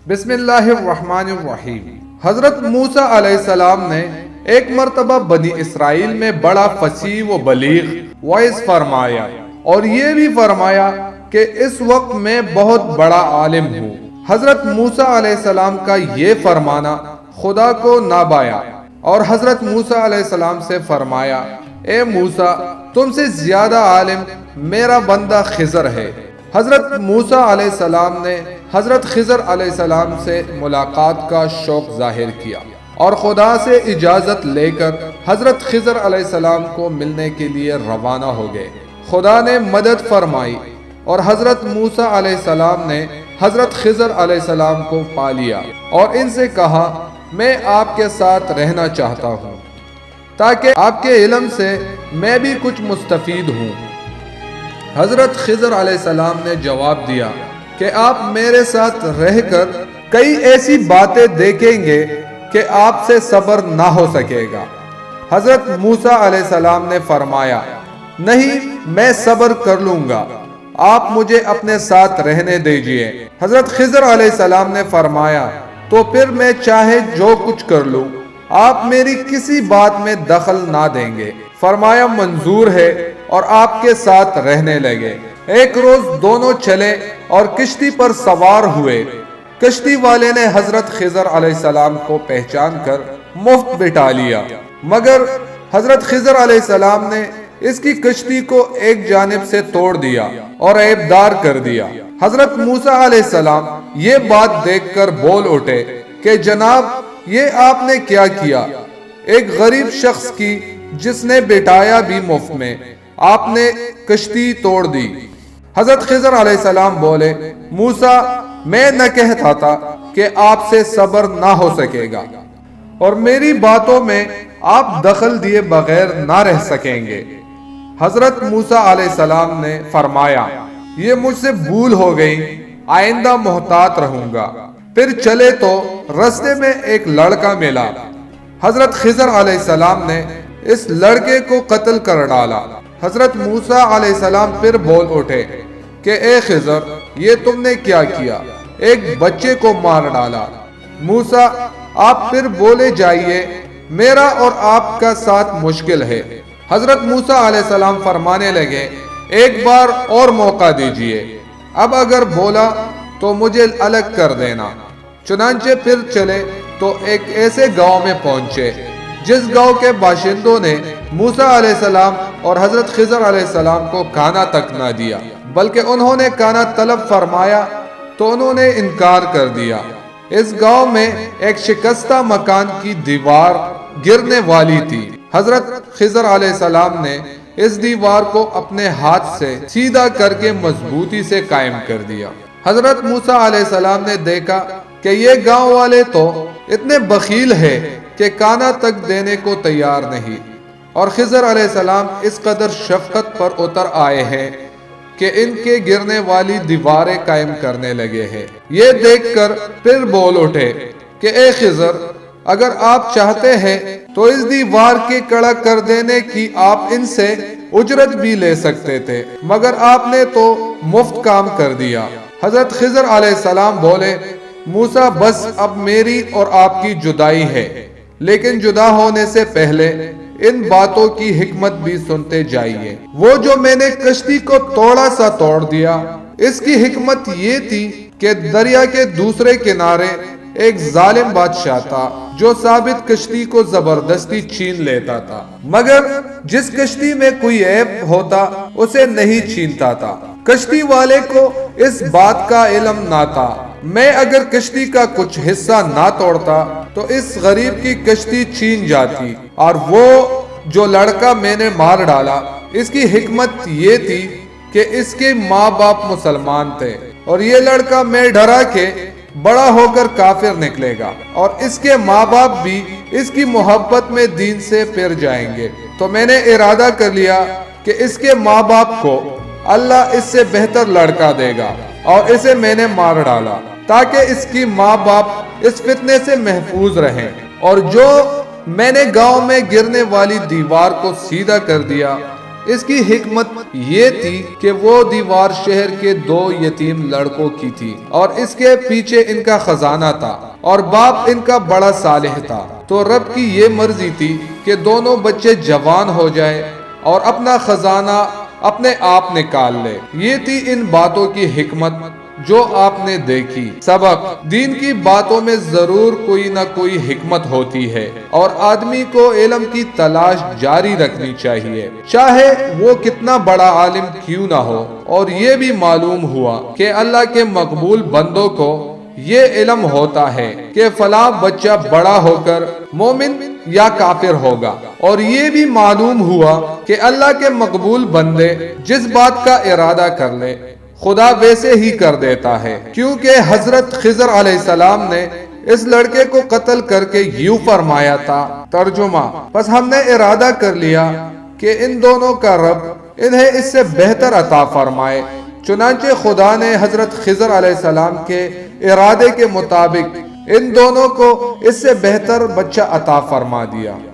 بسم اللہ الرحمن الرحیم۔ حضرت موسیٰ علیہ السلام نے ایک مرتبہ بنی اسرائیل میں بڑا فصیح و بلیغ وعظ فرمایا اور یہ بھی فرمایا کہ اس وقت میں بہت بڑا عالم ہوں۔ حضرت موسیٰ علیہ السلام کا یہ فرمانا خدا کو نہ بھایا اور حضرت موسیٰ علیہ السلام سے فرمایا، اے موسیٰ، تم سے زیادہ عالم میرا بندہ خضر ہے۔ حضرت موسیٰ علیہ السلام نے حضرت خضر علیہ السلام سے ملاقات کا شوق ظاہر کیا اور خدا سے اجازت لے کر حضرت خضر علیہ السلام کو ملنے کے لیے روانہ ہو گئے۔ خدا نے مدد فرمائی اور حضرت موسیٰ علیہ السلام نے حضرت خضر علیہ السلام کو پا لیا اور ان سے کہا، میں آپ کے ساتھ رہنا چاہتا ہوں تاکہ آپ کے علم سے میں بھی کچھ مستفید ہوں۔ حضرت خضر علیہ السلام نے جواب دیا کہ آپ میرے ساتھ رہ کر کئی ایسی باتیں دیکھیں گے کہ آپ سے صبر نہ ہو سکے گا۔ حضرت موسیٰ علیہ السلام نے فرمایا، نہیں، میں صبر کر لوں گا، آپ مجھے اپنے ساتھ رہنے دیجئے۔ حضرت خضر علیہ السلام نے فرمایا، تو پھر میں چاہے جو کچھ کر لوں، آپ میری کسی بات میں دخل نہ دیں گے۔ فرمایا، منظور ہے، اور آپ کے ساتھ رہنے لگے۔ ایک روز دونوں چلے اور کشتی پر سوار ہوئے۔ کشتی والے نے حضرت خضر علیہ السلام کو پہچان کر مفت بٹھا لیا، مگر حضرت خضر علیہ السلام نے اس کی کشتی کو ایک جانب سے توڑ دیا اور عیبدار کر دیا۔ حضرت موسیٰ علیہ السلام یہ بات دیکھ کر بول اٹھے کہ جناب، یہ آپ نے کیا کیا؟ ایک غریب شخص کی جس نے بٹھایا بھی مفت میں، آپ نے کشتی توڑ دی۔ حضرت خضر علیہ السلام بولے، موسیٰ، میں نہ کہتا تھا کہ آپ سے صبر نہ ہو سکے گا اور میری باتوں میں آپ دخل دیے بغیر نہ رہ سکیں گے۔ حضرت موسیٰ علیہ السلام نے فرمایا، یہ مجھ سے بھول ہو گئی، آئندہ محتاط رہوں گا۔ پھر چلے تو رستے میں ایک لڑکا ملا۔ حضرت خضر علیہ السلام نے اس لڑکے کو قتل کر ڈالا۔ حضرت موسیٰ علیہ السلام پھر بول اٹھے کہ اے خضر، یہ تم نے کیا کیا؟ ایک بچے کو مار ڈالا۔ موسیٰ، آپ پھر بولے جائیے، میرا اور آپ کا ساتھ مشکل ہے۔ حضرت موسیٰ علیہ السلام فرمانے لگے، ایک بار اور موقع دیجئے، اب اگر بولا تو مجھے الگ کر دینا۔ چنانچہ پھر چلے تو ایک ایسے گاؤں میں پہنچے جس گاؤں کے باشندوں نے موسیٰ علیہ السلام اور حضرت خضر علیہ السلام کو کھانا تک نہ دیا، بلکہ انہوں نے کھانا طلب فرمایا تو انہوں نے انکار کر دیا۔ اس گاؤں میں ایک شکستہ مکان کی دیوار گرنے والی تھی۔ حضرت خضر علیہ السلام نے اس دیوار کو اپنے ہاتھ سے سیدھا کر کے مضبوطی سے قائم کر دیا۔ حضرت موسیٰ علیہ السلام نے دیکھا کہ یہ گاؤں والے تو اتنے بخیل ہیں کہ کھانا تک دینے کو تیار نہیں، اور خضر علیہ السلام اس قدر شفقت پر اتر آئے ہیں کہ ان کے گرنے والی دیواریں قائم کرنے لگے ہیں۔ یہ دیکھ کر پھر بول اٹھے کہ اے خضر، اگر آپ چاہتے ہیں تو اس دیوار کے کڑا کر دینے کی آپ ان سے اجرت بھی لے سکتے تھے، مگر آپ نے تو مفت کام کر دیا۔ حضرت خضر علیہ السلام بولے، موسیٰ، بس اب میری اور آپ کی جدائی ہے، لیکن جدا ہونے سے پہلے ان باتوں کی حکمت بھی سنتے جائیے۔ وہ جو میں نے کشتی کو توڑا سا توڑ دیا، اس کی حکمت یہ تھی کہ دریا کے دوسرے کنارے ایک ظالم بادشاہ تھا جو ثابت کشتی کو زبردستی چھین لیتا تھا، مگر جس کشتی میں کوئی عیب ہوتا اسے نہیں چھینتا تھا۔ کشتی والے کو اس بات کا علم نہ تھا۔ میں اگر کشتی کا کچھ حصہ نہ توڑتا تو اس غریب کی کشتی چھین جاتی، اور وہ جو لڑکا میں نے مار ڈالا، اس کی حکمت یہ تھی کہ اس کے ماں باپ مسلمان تھے، اور یہ لڑکا میں ڈرا کہ بڑا ہو کر کافر نکلے گا، اور اس کے ماں باپ بھی اس کی محبت میں دین سے پھر جائیں گے، تو میں نے ارادہ کر لیا کہ اس کے ماں باپ کو اللہ اس سے بہتر لڑکا دے گا، اور اسے میں نے مار ڈالا تاکہ اس کی ماں باپ اس فتنے سے محفوظ رہیں۔ اور جو میں نے گاؤں میں گرنے والی دیوار کو سیدھا کر دیا، اس کی حکمت یہ تھی کہ وہ دیوار شہر کے 2 یتیم لڑکوں کی تھی اور اس کے پیچھے ان کا خزانہ تھا اور باپ ان کا بڑا صالح تھا، تو رب کی یہ مرضی تھی کہ دونوں بچے جوان ہو جائے اور اپنا خزانہ اپنے آپ نکال لے۔ یہ تھی ان باتوں کی حکمت جو آپ نے دیکھی۔ سبق: دین کی باتوں میں ضرور کوئی نہ کوئی حکمت ہوتی ہے اور آدمی کو علم کی تلاش جاری رکھنی چاہیے، چاہے وہ کتنا بڑا عالم کیوں نہ ہو۔ اور یہ بھی معلوم ہوا کہ اللہ کے مقبول بندوں کو یہ علم ہوتا ہے کہ فلاں بچہ بڑا ہو کر مومن یا کافر ہوگا، اور یہ بھی معلوم ہوا کہ اللہ کے مقبول بندے جس بات کا ارادہ کر لے خدا ویسے ہی کر دیتا ہے، کیونکہ حضرت خضر علیہ السلام نے اس لڑکے کو قتل کر کے یوں فرمایا تھا۔ ترجمہ: پس ہم نے ارادہ کر لیا کہ ان دونوں کا رب انہیں اس سے بہتر عطا فرمائے، چنانچہ خدا نے حضرت خضر علیہ السلام کے ارادے کے مطابق ان دونوں کو اس سے بہتر بچہ عطا فرما دیا۔